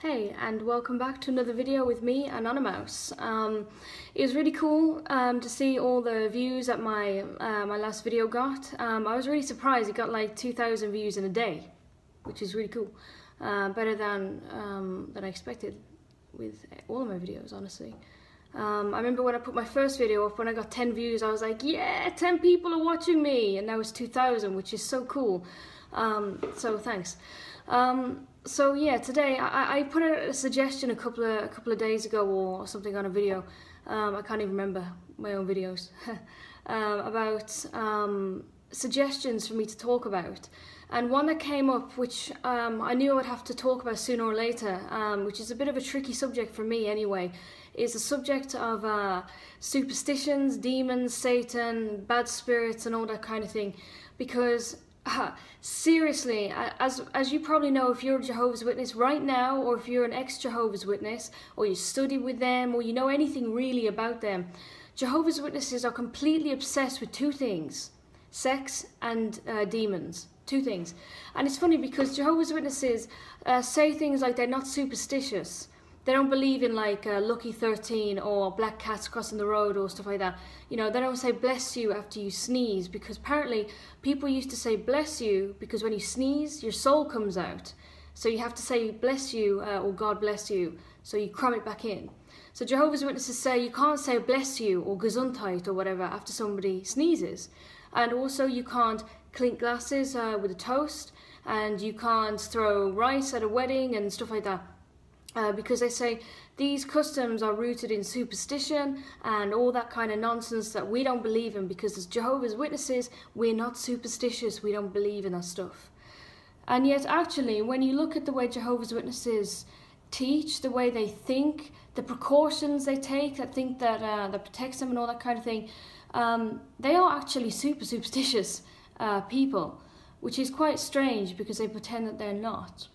Hey, and welcome back to another video with me, Anonymous. It was really cool to see all the views that my last video got. I was really surprised. It got like 2,000 views in a day, which is really cool. Better than I expected with all of my videos, honestly. I remember when I put my first video up, when I got 10 views, I was like, yeah, 10 people are watching me, and now it's 2,000, which is so cool. So thanks. So yeah, today I put a suggestion a couple of days ago or something on a video. I can't even remember my own videos about suggestions for me to talk about, and one that came up, which I knew I would have to talk about sooner or later, which is a bit of a tricky subject for me anyway, is the subject of superstitions, demons, Satan, bad spirits, and all that kind of thing, because seriously, as you probably know, if you're a Jehovah's Witness right now, or if you're an ex-Jehovah's Witness, or you study with them, or you know anything really about them, Jehovah's Witnesses are completely obsessed with two things: sex and demons. Two things. And it's funny because Jehovah's Witnesses say things like they're not superstitious. They don't believe in like Lucky 13 or black cats crossing the road or stuff like that. You know, they don't say bless you after you sneeze, because apparently people used to say bless you because when you sneeze, your soul comes out. So you have to say bless you or God bless you, so you cram it back in. So Jehovah's Witnesses say you can't say bless you or gesundheit or whatever after somebody sneezes. And also you can't clink glasses with a toast, and you can't throw rice at a wedding and stuff like that. Because they say these customs are rooted in superstition and all that kind of nonsense that we don't believe in, because as Jehovah's Witnesses, we're not superstitious, we don't believe in that stuff. And yet actually, when you look at the way Jehovah's Witnesses teach, the way they think, the precautions they take, that protects them and all that kind of thing, they are actually super superstitious people, which is quite strange because they pretend that they're not.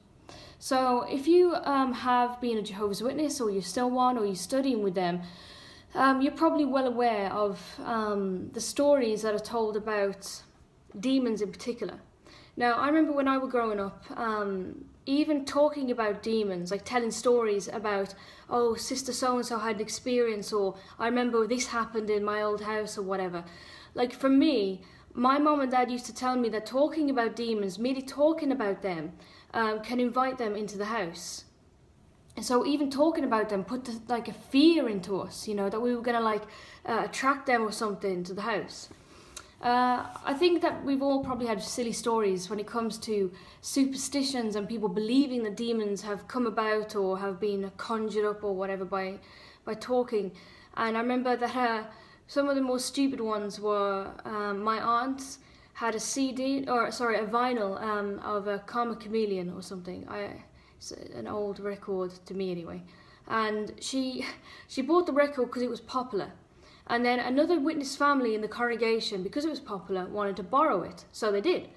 So if you have been a Jehovah's Witness, or you're still one, or you're studying with them, you're probably well aware of the stories that are told about demons in particular. Now, I remember when I was growing up, even talking about demons, like telling stories about, oh, sister so-and-so had an experience, or I remember this happened in my old house, or whatever. Like for me, my mom and dad used to tell me that talking about demons, merely talking about them, can invite them into the house. And so even talking about them put like a fear into us, you know, that we were going to attract them or something to the house. I think that we've all probably had silly stories when it comes to superstitions and people believing that demons have come about or have been conjured up or whatever by talking. And I remember that some of the most stupid ones were my aunt had a vinyl of a Karma Chameleon or something. It's an old record to me anyway. And she bought the record because it was popular. And then another witness family in the congregation, because it was popular, wanted to borrow it. So they did.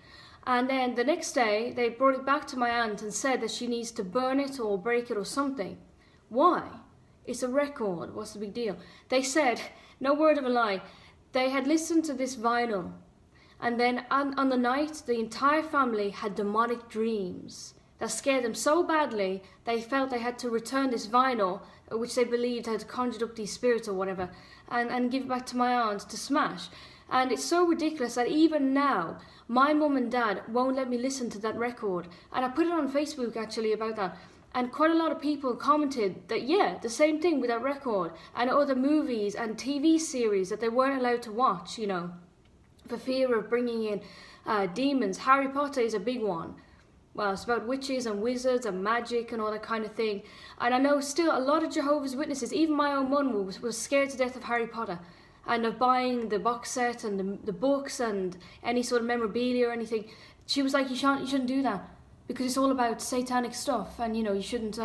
And then the next day, they brought it back to my aunt and said that she needs to burn it or break it or something. Why? It's a record. What's the big deal? They said, no word of a lie, they had listened to this vinyl. And then on the night, the entire family had demonic dreams that scared them so badly, they felt they had to return this vinyl, which they believed had conjured up these spirits or whatever, and give it back to my aunt to smash. And it's so ridiculous that even now, my mum and dad won't let me listen to that record. And I put it on Facebook actually about that. And quite a lot of people commented that, yeah, the same thing with that record and other movies and TV series that they weren't allowed to watch, you know, for fear of bringing in demons. Harry Potter is a big one. Well, it's about witches and wizards and magic and all that kind of thing. And I know still a lot of Jehovah's Witnesses, even my own mum was scared to death of Harry Potter and of buying the box set and the books and any sort of memorabilia or anything. She was like, you shouldn't do that, because it's all about satanic stuff, and you know, you shouldn't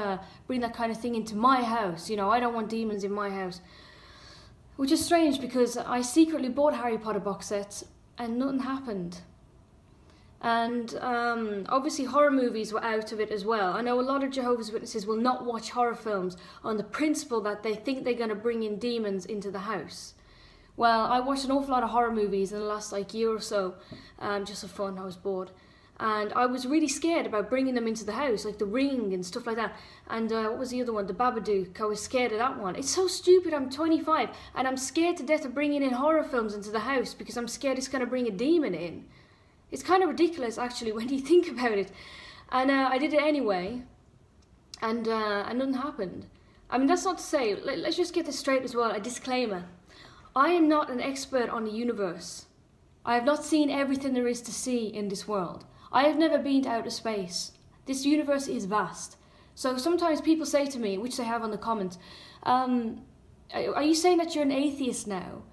bring that kind of thing into my house. You know, I don't want demons in my house. Which is strange, because I secretly bought Harry Potter box sets and nothing happened. And obviously horror movies were out of it as well. I know a lot of Jehovah's Witnesses will not watch horror films on the principle that they think they're going to bring in demons into the house. Well, I watched an awful lot of horror movies in the last year or so, just for fun. I was bored. And I was really scared about bringing them into the house, like the Ring and stuff like that. And what was the other one? The Babadook. I was scared of that one. It's so stupid. I'm 25 and I'm scared to death of bringing in horror films into the house because I'm scared it's going to bring a demon in. It's kind of ridiculous, actually, when you think about it. And I did it anyway, and nothing happened. I mean, that's not to say, let's just get this straight as well, a disclaimer. I am not an expert on the universe. I have not seen everything there is to see in this world. I have never been to outer space. This universe is vast. So sometimes people say to me, which they have on the comments, are you saying that you're an atheist now?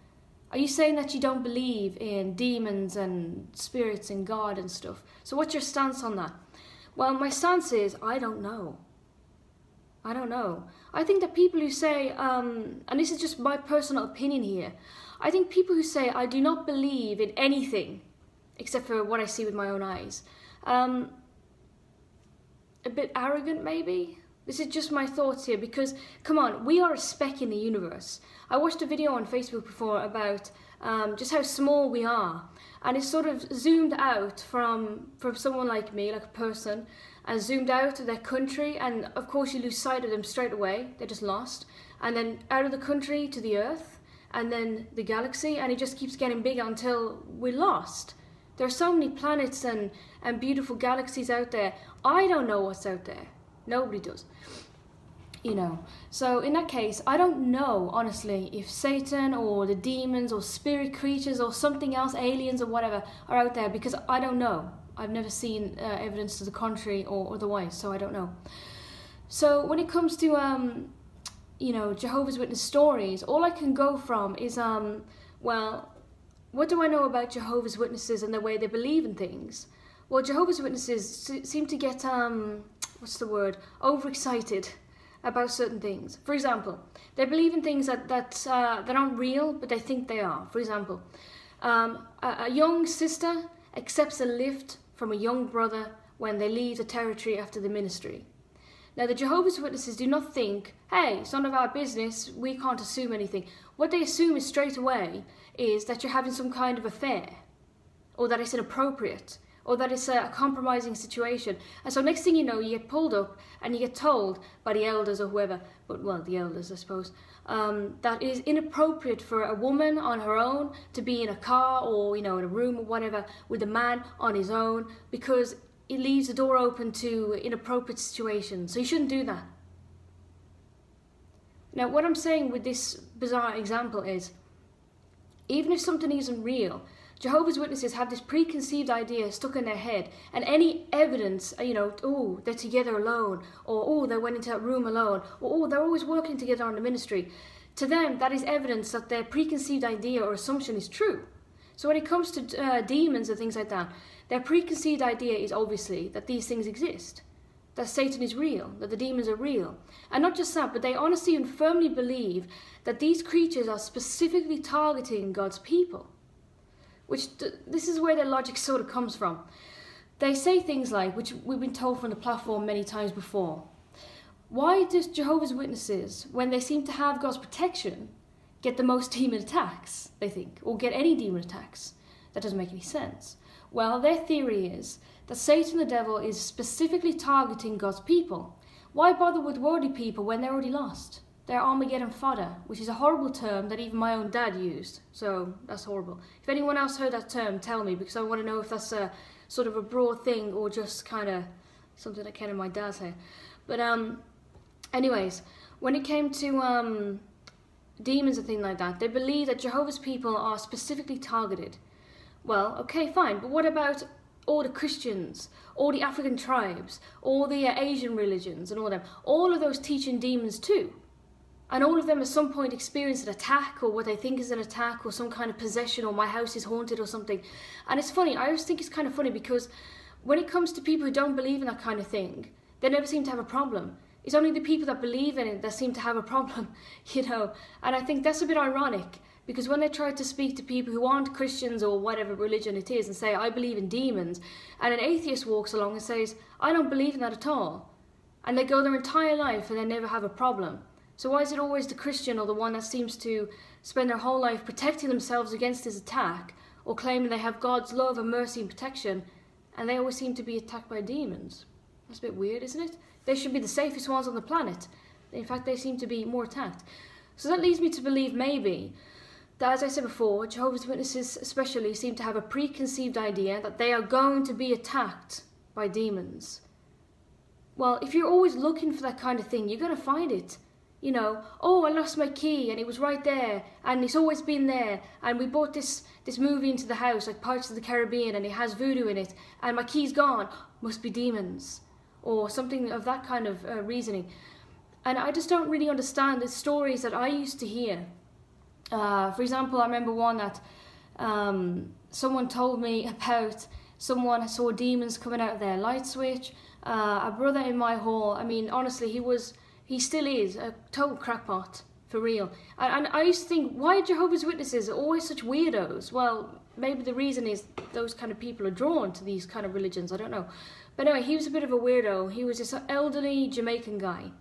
Are you saying that you don't believe in demons and spirits and God and stuff? So what's your stance on that? Well, my stance is, I don't know. I don't know. I think that people who say, and this is just my personal opinion here, I think people who say, I do not believe in anything, except for what I see with my own eyes, a bit arrogant maybe? This is just my thoughts here, because, come on, we are a speck in the universe. I watched a video on Facebook before about just how small we are, and it sort of zoomed out from someone like me, like a person, and zoomed out to their country, and of course you lose sight of them straight away, they're just lost, and then out of the country to the Earth, and then the galaxy, and it just keeps getting bigger until we're lost. There are so many planets and beautiful galaxies out there. I don't know what's out there. Nobody does. You know. So in that case, I don't know, honestly, if Satan or the demons or spirit creatures or something else, aliens or whatever, are out there, because I don't know. I've never seen evidence to the contrary or otherwise, so I don't know. So when it comes to, you know, Jehovah's Witness stories, all I can go from is, well, what do I know about Jehovah's Witnesses and the way they believe in things? Well, Jehovah's Witnesses seem to get, what's the word, overexcited about certain things. For example, they believe in things that aren't real, but they think they are. For example, a young sister accepts a lift from a young brother when they leave the territory after the ministry. Now, the Jehovah's Witnesses do not think, hey, it's none of our business, we can't assume anything. What they assume is straight away is that you're having some kind of affair, or that it's inappropriate, or that it's a compromising situation. And so next thing you know, you get pulled up and you get told by the elders or whoever, but well, the elders I suppose, that it is inappropriate for a woman on her own to be in a car or, you know, in a room or whatever with a man on his own, because it leaves the door open to inappropriate situations. So you shouldn't do that. Now, what I'm saying with this bizarre example is, even if something isn't real, Jehovah's Witnesses have this preconceived idea stuck in their head, and any evidence, you know, oh, they're together alone, or oh, they went into that room alone, or oh, they're always working together on the ministry. To them, that is evidence that their preconceived idea or assumption is true. So when it comes to demons and things like that, their preconceived idea is obviously that these things exist, that Satan is real, that the demons are real. And not just that, but they honestly and firmly believe that these creatures are specifically targeting God's people. This is where their logic sort of comes from. They say things like, which we've been told from the platform many times before, why does Jehovah's Witnesses, when they seem to have God's protection, get the most demon attacks, they think, or get any demon attacks? That doesn't make any sense. Well, their theory is that Satan the devil is specifically targeting God's people. Why bother with worldly people when they're already lost? They're Armageddon fodder, which is a horrible term that even my own dad used. So that's horrible. If anyone else heard that term, tell me, because I want to know if that's a sort of a broad thing or just kind of something that came in my dad's head. But anyways, when it came to demons and things like that, they believe that Jehovah's people are specifically targeted. Well, okay, fine, but what about all the Christians, all the African tribes, all the Asian religions and all them? All of those teaching demons too. And all of them at some point experience an attack, or what they think is an attack, or some kind of possession, or my house is haunted or something. And it's funny, I always think it's kind of funny, because when it comes to people who don't believe in that kind of thing, they never seem to have a problem. It's only the people that believe in it that seem to have a problem, you know. And I think that's a bit ironic, because when they try to speak to people who aren't Christians or whatever religion it is and say, I believe in demons, and an atheist walks along and says, I don't believe in that at all, and they go their entire life and they never have a problem. So why is it always the Christian or the one that seems to spend their whole life protecting themselves against this attack, or claiming they have God's love and mercy and protection, and they always seem to be attacked by demons. That's a bit weird, isn't it? They should be the safest ones on the planet. In fact, they seem to be more attacked. So that leads me to believe maybe that, as I said before, Jehovah's Witnesses especially seem to have a preconceived idea that they are going to be attacked by demons. Well, if you're always looking for that kind of thing, you're going to find it. You know, oh, I lost my key and it was right there and it's always been there, and we bought this movie into the house, like Pirates of the Caribbean, and it has voodoo in it and my key's gone. Must be demons. Or something of that kind of reasoning. And I just don't really understand the stories that I used to hear. For example, I remember one that someone told me about. Someone saw demons coming out of their light switch. A brother in my hall, I mean, honestly, he still is a total crackpot, for real. And I used to think, why are Jehovah's Witnesses always such weirdos? Well, maybe the reason is those kind of people are drawn to these kind of religions, I don't know. But anyway, he was a bit of a weirdo. He was this elderly Jamaican guy.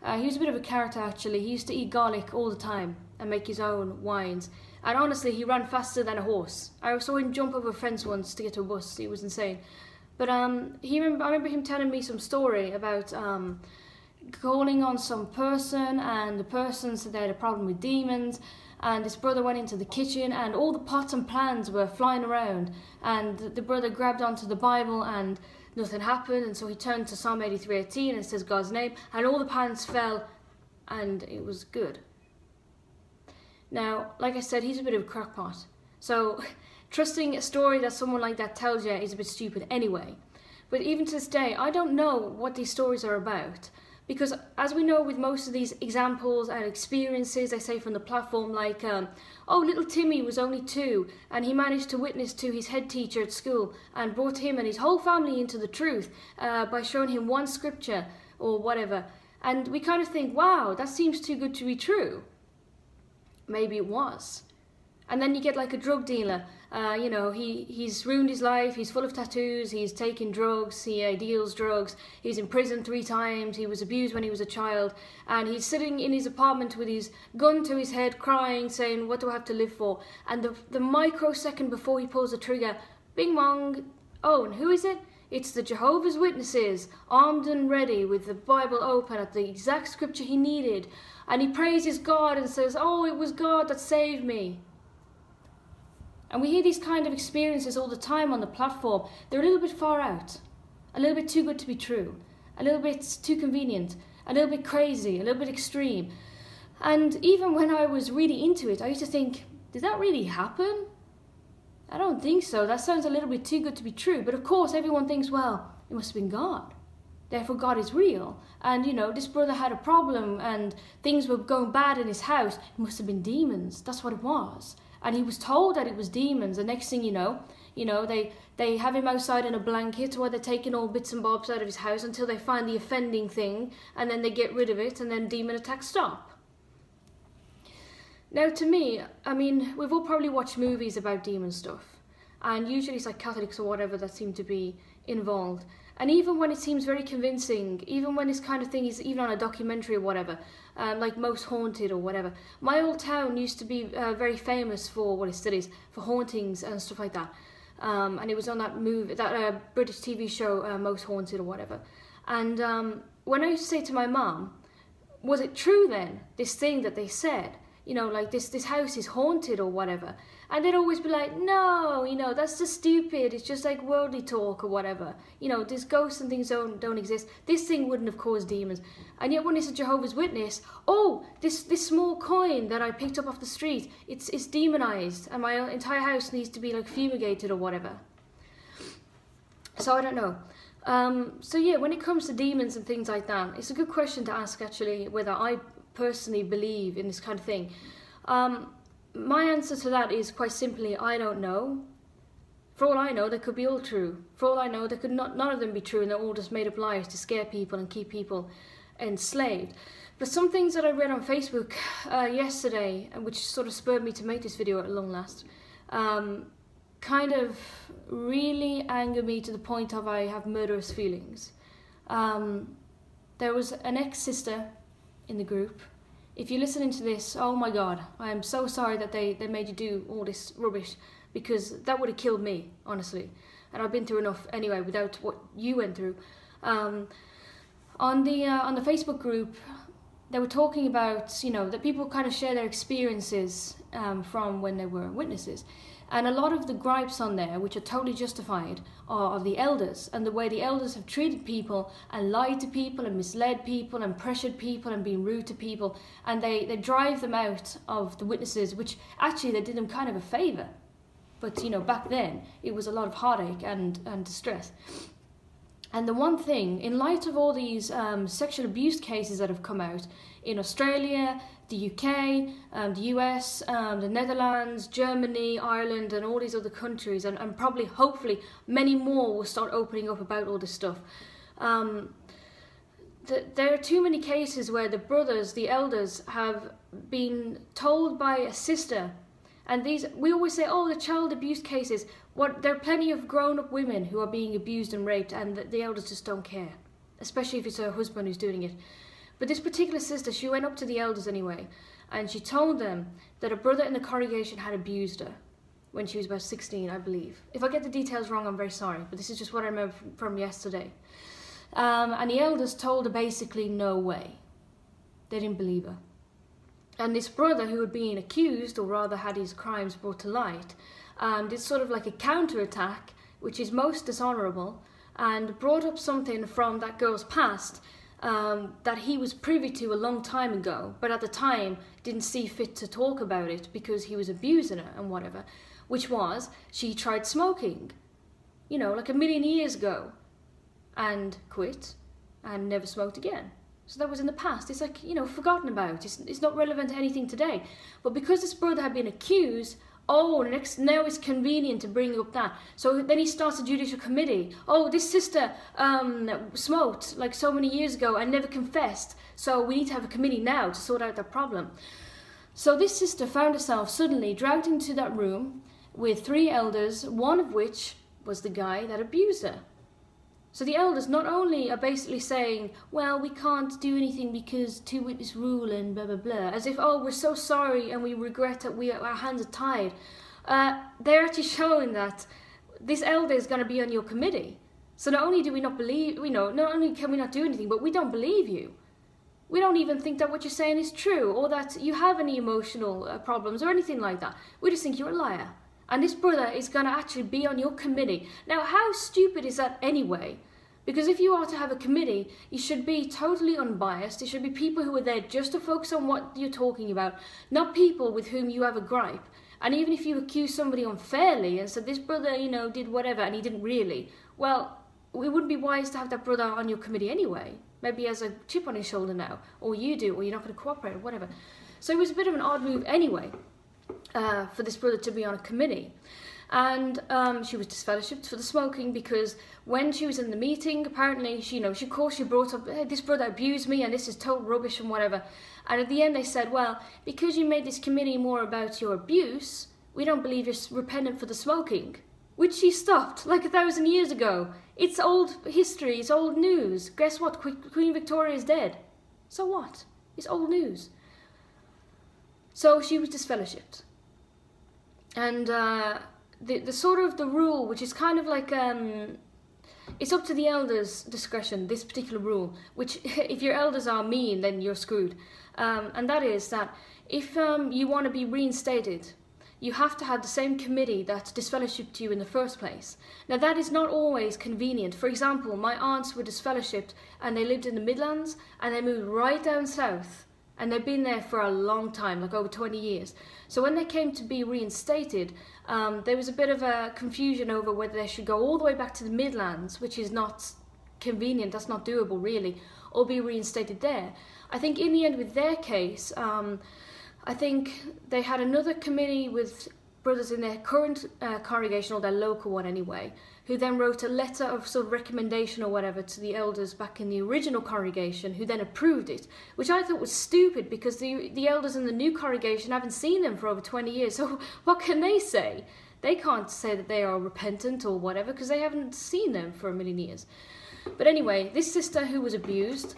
He was a bit of a character, actually. He used to eat garlic all the time and make his own wines. And honestly, he ran faster than a horse. I saw him jump over a fence once to get to a bus. He was insane. But I remember him telling me some story about calling on some person, and the person said they had a problem with demons, and this brother went into the kitchen and all the pots and pans were flying around, and the brother grabbed onto the Bible and nothing happened, and so he turned to Psalm 83:18 and says God's name, and all the pans fell, and it was good. Now, like I said, he's a bit of a crackpot, so trusting a story that someone like that tells you is a bit stupid anyway. But even to this day, I don't know what these stories are about. Because as we know with most of these examples and experiences, they say from the platform, like, oh, little Timmy was only 2 and he managed to witness to his head teacher at school and brought him and his whole family into the truth by showing him one scripture or whatever. And we kind of think, wow, that seems too good to be true. Maybe it was. And then you get like a drug dealer, you know, he's ruined his life, he's full of tattoos, he's taking drugs, he deals drugs, he's in prison 3 times, he was abused when he was a child, and he's sitting in his apartment with his gun to his head, crying, saying, what do I have to live for? And the microsecond before he pulls the trigger, bing bong, oh, and who is it? It's the Jehovah's Witnesses, armed and ready with the Bible open at the exact scripture he needed, and he praises God and says, oh, it was God that saved me. And we hear these kind of experiences all the time on the platform. They're a little bit far out, a little bit too good to be true, a little bit too convenient, a little bit crazy, a little bit extreme. And even when I was really into it, I used to think, did that really happen? I don't think so. That sounds a little bit too good to be true. But of course, everyone thinks, well, it must have been God. Therefore, God is real. And, you know, this brother had a problem and things were going bad in his house. It must have been demons. That's what it was. And he was told that it was demons. The next thing you know, they have him outside in a blanket while they're taking all bits and bobs out of his house until they find the offending thing, and then they get rid of it, and then demon attacks stop. Now, to me, I mean, we've all probably watched movies about demon stuff, and usually it's like Catholics or whatever that seem to be involved. And even when it seems very convincing, even when this kind of thing is even on a documentary or whatever, like Most Haunted or whatever, my old town used to be very famous for what it still is, for hauntings and stuff like that. And it was on that movie, that British TV show, Most Haunted or whatever. And when I used to say to my mum, was it true then, this thing that they said? You know, like this house is haunted or whatever. And they'd always be like, no, you know, that's just stupid. It's just like worldly talk or whatever. You know, these ghosts and things don't exist. This thing wouldn't have caused demons. And yet when it's a Jehovah's Witness, oh, this small coin that I picked up off the street, it's demonized. And my entire house needs to be like fumigated or whatever. So I don't know. So yeah, when it comes to demons and things like that, it's a good question to ask actually, whether I personally believe in this kind of thing. My answer to that is quite simply, I don't know. For all I know, they could be all true. For all I know, they could none of them be true, and they're all just made up lies to scare people and keep people enslaved. But some things that I read on Facebook yesterday, which sort of spurred me to make this video at long last, kind of really anger me to the point of I have murderous feelings. There was an ex-sister in the group. If you're listening to this, oh my God, I am so sorry that they made you do all this rubbish, because that would have killed me, honestly. and I've been through enough anyway without what you went through. On the Facebook group, they were talking about, you know, that people kind of share their experiences from when they were witnesses. And a lot of the gripes on there, which are totally justified, are of the elders and the way the elders have treated people and lied to people and misled people and pressured people and been rude to people. And they drive them out of the witnesses, which actually they did them kind of a favour. But, you know, back then it was a lot of heartache and distress. And the one thing, in light of all these sexual abuse cases that have come out in Australia, the UK, the US, the Netherlands, Germany, Ireland, and all these other countries, and probably, hopefully, many more will start opening up about all this stuff. There are too many cases where the brothers, the elders, have been told by a sister, and we always say, oh, the child abuse cases. There are plenty of grown-up women who are being abused and raped, and the elders just don't care, especially if it's her husband who's doing it. But this particular sister, she went up to the elders anyway, and she told them that a brother in the congregation had abused her when she was about 16, I believe. If I get the details wrong, I'm very sorry, but this is just what I remember from yesterday. And the elders told her basically no way. They didn't believe her. And this brother who had been accused, or rather had his crimes brought to light, did sort of like a counter-attack, which is most dishonourable, and brought up something from that girl's past that he was privy to a long time ago, but at the time didn't see fit to talk about it because he was abusing her and whatever, which was she tried smoking, you know, like 1,000,000 years ago, and quit and never smoked again. So that was in the past. It's like, you know, forgotten about. It's not relevant to anything today. But because this brother had been accused, now it's convenient to bring up that. So then he starts a judicial committee. Oh, this sister smoked like so many years ago and never confessed. So we need to have a committee now to sort out that problem. So this sister found herself suddenly dragged into that room with 3 elders, one of which was the guy that abused her. So the elders not only are basically saying, well, we can't do anything because 2-witness rule and blah, blah, blah, as if, oh, we're so sorry and we regret that our hands are tied. They're actually showing that this elder is going to be on your committee. So not only do we not believe, not only can we not do anything, but we don't believe you. We don't even think that what you're saying is true or that you have any emotional problems or anything like that. We just think you're a liar. And this brother is going to actually be on your committee. Now, how stupid is that anyway? Because if you are to have a committee, you should be totally unbiased. It should be people who are there just to focus on what you're talking about, not people with whom you have a gripe. And even if you accuse somebody unfairly and said, this brother, did whatever, and he didn't really, well, it wouldn't be wise to have that brother on your committee anyway. Maybe he has a chip on his shoulder now, or you do, or you're not going to cooperate, or whatever. So it was a bit of an odd move anyway. For this brother to be on a committee. And she was disfellowshipped for the smoking because when she was in the meeting, apparently, she brought up, hey, this brother abused me and this is total rubbish and whatever. And at the end they said, well, because you made this committee more about your abuse, we don't believe you're repentant for the smoking. Which she stopped like 1,000 years ago. It's old history, it's old news. Guess what? Queen Victoria is dead. So what? It's old news. So she was disfellowshipped. And the sort of the rule, which is kind of like, it's up to the elders' discretion, this particular rule, which if your elders are mean, then you're screwed. And that is that if you want to be reinstated, you have to have the same committee that disfellowshipped you in the first place. Now that is not always convenient. For example, my aunts were disfellowshipped and they lived in the Midlands and they moved right down south. And they've been there for a long time, like over 20 years. So when they came to be reinstated, there was a bit of a confusion over whether they should go all the way back to the Midlands, which is not convenient, that's not doable really, or be reinstated there. I think in the end with their case, I think they had another committee with brothers in their current congregation, or their local one anyway, who then wrote a letter of sort of recommendation or whatever to the elders back in the original congregation, who then approved it, which I thought was stupid because the elders in the new congregation haven't seen them for over 20 years. So what can they say? They can't say that they are repentant or whatever because they haven't seen them for 1,000,000 years. But anyway, this sister who was abused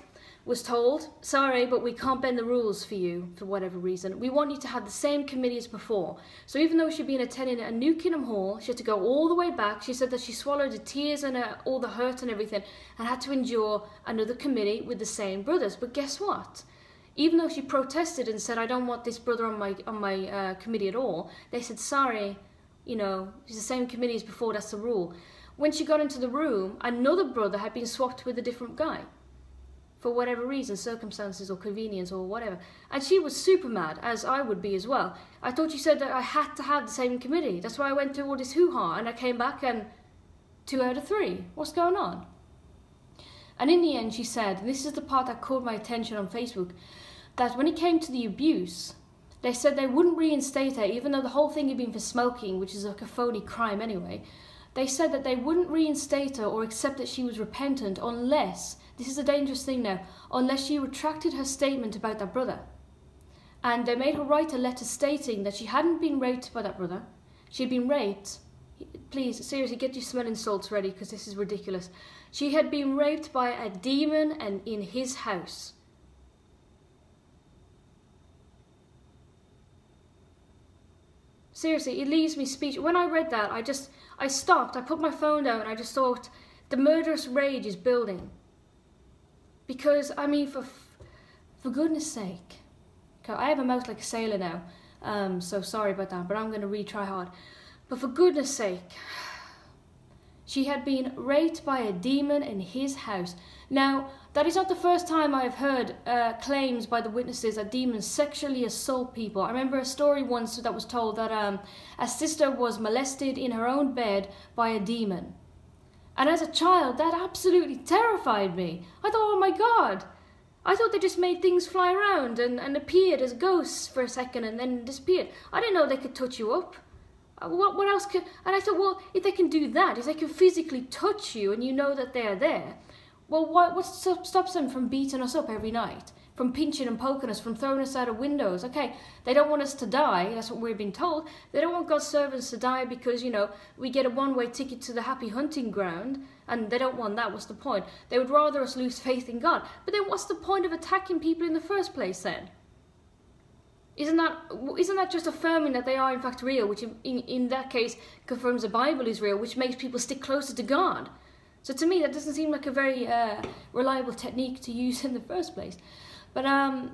was told, sorry, but we can't bend the rules for you for whatever reason. We want you to have the same committee as before. So even though she'd been attending a New Kingdom Hall, she had to go all the way back. She said that she swallowed the tears and all the hurt and everything and had to endure another committee with the same brothers. But guess what? Even though she protested and said, I don't want this brother on my committee at all, they said, sorry, you know, it's the same committee as before, that's the rule. When she got into the room, another brother had been swapped with a different guy. For whatever reason, circumstances or convenience or whatever. And she was super mad, as I would be as well. I thought you said that I had to have the same committee. That's why I went through all this hoo-ha, and I came back and 2 out of 3. What's going on? And in the end, she said, and this is the part that caught my attention on Facebook, that when it came to the abuse, they said they wouldn't reinstate her, even though the whole thing had been for smoking, which is like a phony crime anyway. They said that they wouldn't reinstate her or accept that she was repentant unless, this is a dangerous thing now, unless she retracted her statement about that brother. And they made her write a letter stating that she hadn't been raped by that brother. She'd been raped. Please, seriously, get your smelling salts ready because this is ridiculous. She had been raped by a demon and in his house. Seriously, it leaves me speechless. When I read that, I stopped, I put my phone down, and I just thought, the murderous rage is building. Because, I mean, for goodness sake, okay, I have a mouth like a sailor now, so sorry about that, but I'm going to retry hard. But for goodness sake, she had been raped by a demon in his house. Now, that is not the first time I've heard claims by the witnesses that demons sexually assault people. I remember a story once that was told that a sister was molested in her own bed by a demon. And as a child, that absolutely terrified me. I thought, oh my God. I thought they just made things fly around and appeared as ghosts for a second and then disappeared. I didn't know they could touch you up. What else could... And I thought, well, if they can do that, if they can physically touch you and you know that they're there, well, what stops them from beating us up every night? From pinching and poking us, from throwing us out of windows? Okay, they don't want us to die, that's what we're being told. They don't want God's servants to die because, you know, we get a one-way ticket to the happy hunting ground, and they don't want that. What's the point? They would rather us lose faith in God. But then what's the point of attacking people in the first place then? Isn't that just affirming that they are in fact real, which in that case confirms the Bible is real, which makes people stick closer to God? So to me, that doesn't seem like a very reliable technique to use in the first place. But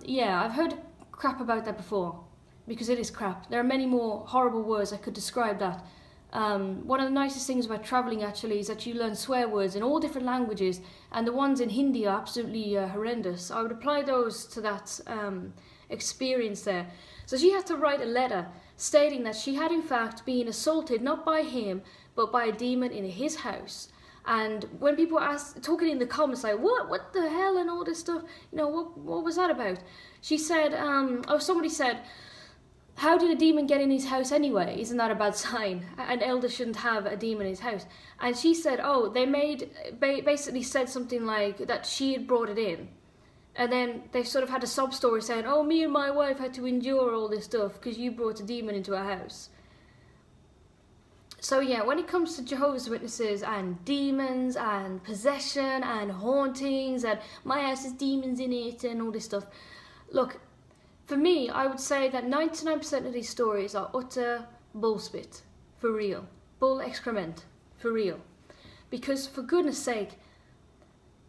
yeah, I've heard crap about that before, because it is crap. There are many more horrible words that could describe that. One of the nicest things about travelling actually is that you learn swear words in all different languages, and the ones in Hindi are absolutely horrendous. I would apply those to that experience there. So she had to write a letter stating that she had in fact been assaulted not by him but by a demon in his house. And when people were talking in the comments like, what the hell and all this stuff, you know, what was that about? She said, somebody said, how did a demon get in his house anyway? Isn't that a bad sign? An elder shouldn't have a demon in his house. And she said, oh, they basically said something like that she had brought it in. And then they sort of had a sob story saying, oh, me and my wife had to endure all this stuff because you brought a demon into our house. So yeah, when it comes to Jehovah's Witnesses and demons and possession and hauntings and my house has demons in it and all this stuff, look, for me, I would say that 99% of these stories are utter bullspit, for real. Bull excrement, for real. Because for goodness sake,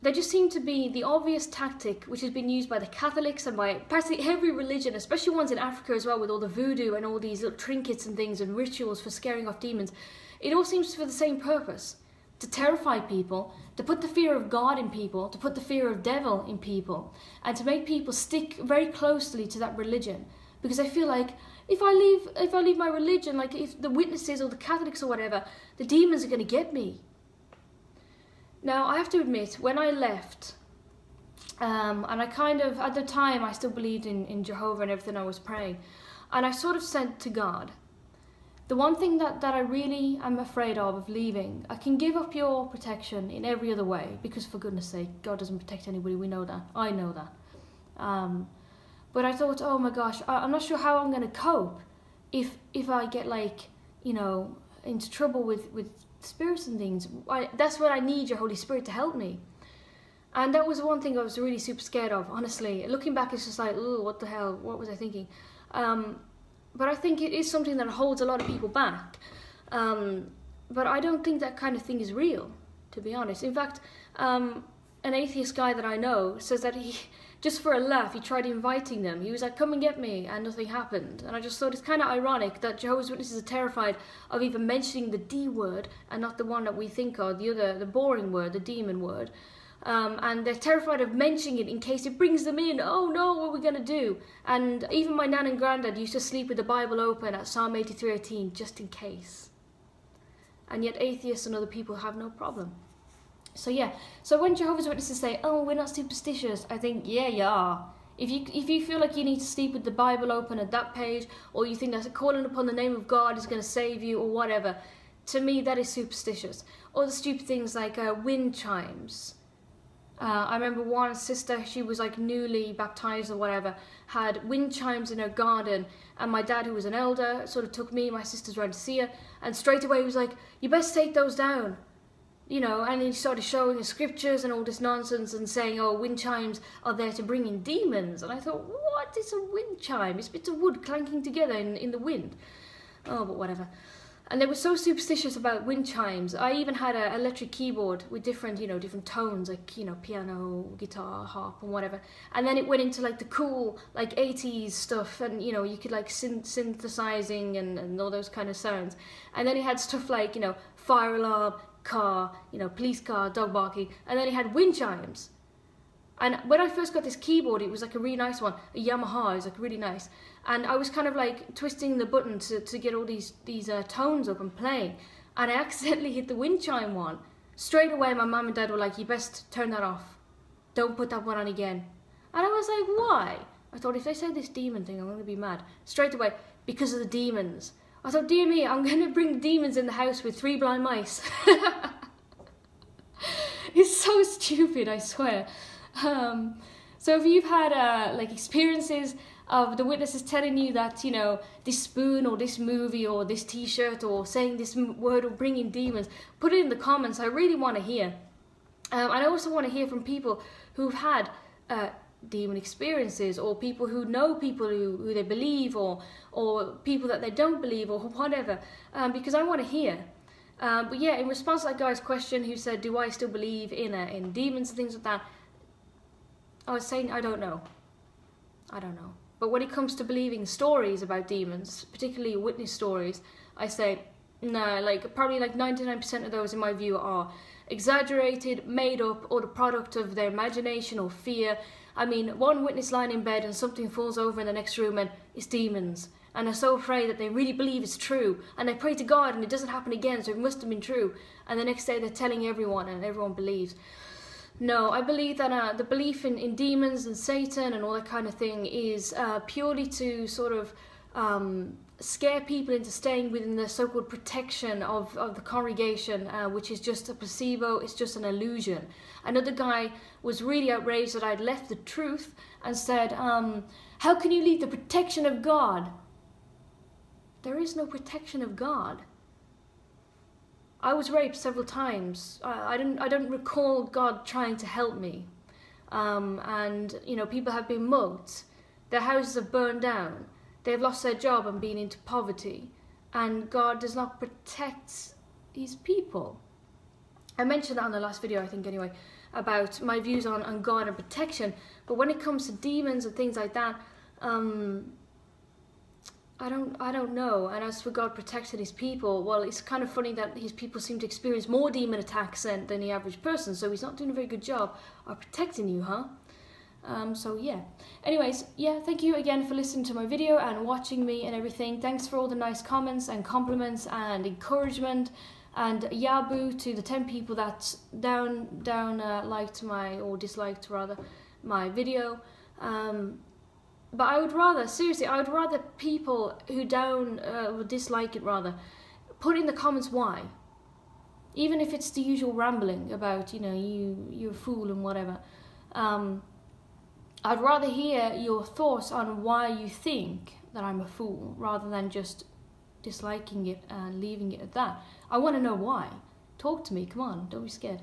they just seem to be the obvious tactic which has been used by the Catholics and by practically every religion, especially ones in Africa as well, with all the voodoo and all these little trinkets and things and rituals for scaring off demons. It all seems for the same purpose: to terrify people, to put the fear of God in people, to put the fear of devil in people, and to make people stick very closely to that religion. Because I feel like if I leave my religion, like if the witnesses or the Catholics or whatever, the demons are going to get me. Now, I have to admit, when I left, and I kind of, at the time, I still believed in Jehovah and everything. I was praying, and I sort of said to God, the one thing that I really am afraid of leaving, I can give up your protection in every other way, because for goodness sake, God doesn't protect anybody, we know that, I know that. But I thought, oh my gosh, I'm not sure how I'm going to cope if I get like, you know, into trouble with spirits and things. That's what I need your Holy Spirit to help me. And that was one thing I was really super scared of, honestly. Looking back, it's just like, oh, what the hell, what was I thinking? But I think it is something that holds a lot of people back. But I don't think that kind of thing is real, to be honest. In fact, an atheist guy that I know says that he, just for a laugh, he tried inviting them. He was like, come and get me, and nothing happened. And I just thought it's kind of ironic that Jehovah's Witnesses are terrified of even mentioning the D word and not the one that we think of, the boring word, the demon word. And they're terrified of mentioning it in case it brings them in. Oh no, what are we going to do? And even my nan and granddad used to sleep with the Bible open at Psalm 83:18 just in case. And yet atheists and other people have no problem. So yeah, so when Jehovah's Witnesses say, oh, we're not superstitious, I think, yeah, you are. If you feel like you need to sleep with the Bible open at that page, or you think that calling upon the name of God is going to save you, or whatever, to me that is superstitious. Or the stupid things like wind chimes. I remember one sister, she was like newly baptized or whatever, had wind chimes in her garden, and my dad, who was an elder, sort of took me and my sisters around to see her, and straight away he was like, you best take those down. You know, and he started showing us scriptures and all this nonsense and saying, oh, wind chimes are there to bring in demons. And I thought, what is a wind chime? It's bits of wood clanking together in the wind. Oh, but whatever. And they were so superstitious about wind chimes. I even had an electric keyboard with different, different tones, like, piano, guitar, harp, and whatever. And then it went into like the cool, like 80s stuff, and you could like synthesizing and all those kind of sounds. And then it had stuff like, fire alarm, car, police car, dog barking, and then it had wind chimes. And when I first got this keyboard, it was like a really nice one, a Yamaha, it was like really nice. And I was kind of like twisting the button to get all these tones up and playing. And I accidentally hit the wind chime one. Straight away, my mum and dad were like, you best turn that off. Don't put that one on again. And I was like, why? I thought, if they say this demon thing, I'm going to be mad. Straight away, because of the demons. I thought, dear me, I'm going to bring the demons in the house with 3 blind mice. It's so stupid, I swear. So if you've had like experiences of the witnesses telling you that, this spoon or this movie or this t-shirt or saying this word will bring in demons, put it in the comments. I really want to hear. And I also want to hear from people who've had demon experiences, or people who know people who they believe, or people that they don't believe, or whatever, because I want to hear. But yeah, in response to that guy's question who said, do I still believe in demons and things like that, I was saying, I don't know. But when it comes to believing stories about demons, particularly witness stories, I say, no, probably 99% of those in my view are exaggerated, made up, or the product of their imagination or fear. I mean, one witness lying in bed and something falls over in the next room and it's demons. And they're so afraid that they really believe it's true. And they pray to God and it doesn't happen again, so it must have been true. And the next day they're telling everyone and everyone believes. No, I believe that the belief in demons and Satan and all that kind of thing is purely to sort of scare people into staying within the so-called protection of the congregation, which is just a placebo, it's just an illusion. Another guy was really outraged that I'd left the truth and said, how can you leave the protection of God? There is no protection of God. I was raped several times. I don't recall God trying to help me. And people have been mugged. Their houses have burned down. They've lost their job and been into poverty. And God does not protect his people. I mentioned that on the last video, I think anyway, about my views on God and protection. But when it comes to demons and things like that, I don't know. And as for God protecting his people, well, it's kind of funny that his people seem to experience more demon attacks than the average person, so he's not doing a very good job of protecting you, huh? So yeah. Anyways, yeah, thank you again for listening to my video and watching me and everything. Thanks for all the nice comments and compliments and encouragement, and yaboo to the 10 people that liked or disliked rather my video. But I would rather, seriously, I would rather people who would dislike it rather, put in the comments why. Even if it's the usual rambling about, you're a fool and whatever. I'd rather hear your thoughts on why you think that I'm a fool, rather than just disliking it and leaving it at that. I want to know why. Talk to me, come on, don't be scared.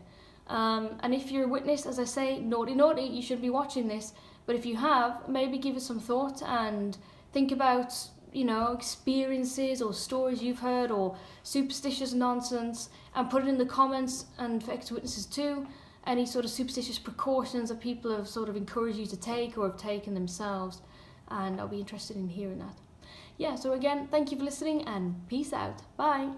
And if you're a witness, as I say, naughty, naughty, you shouldn't be watching this. But if you have, maybe give it some thought and think about, you know, experiences or stories you've heard or superstitious nonsense, and put it in the comments, and for extra witnesses too, any sort of superstitious precautions that people have sort of encouraged you to take or have taken themselves. And I'll be interested in hearing that. Yeah, so again, thank you for listening and peace out. Bye.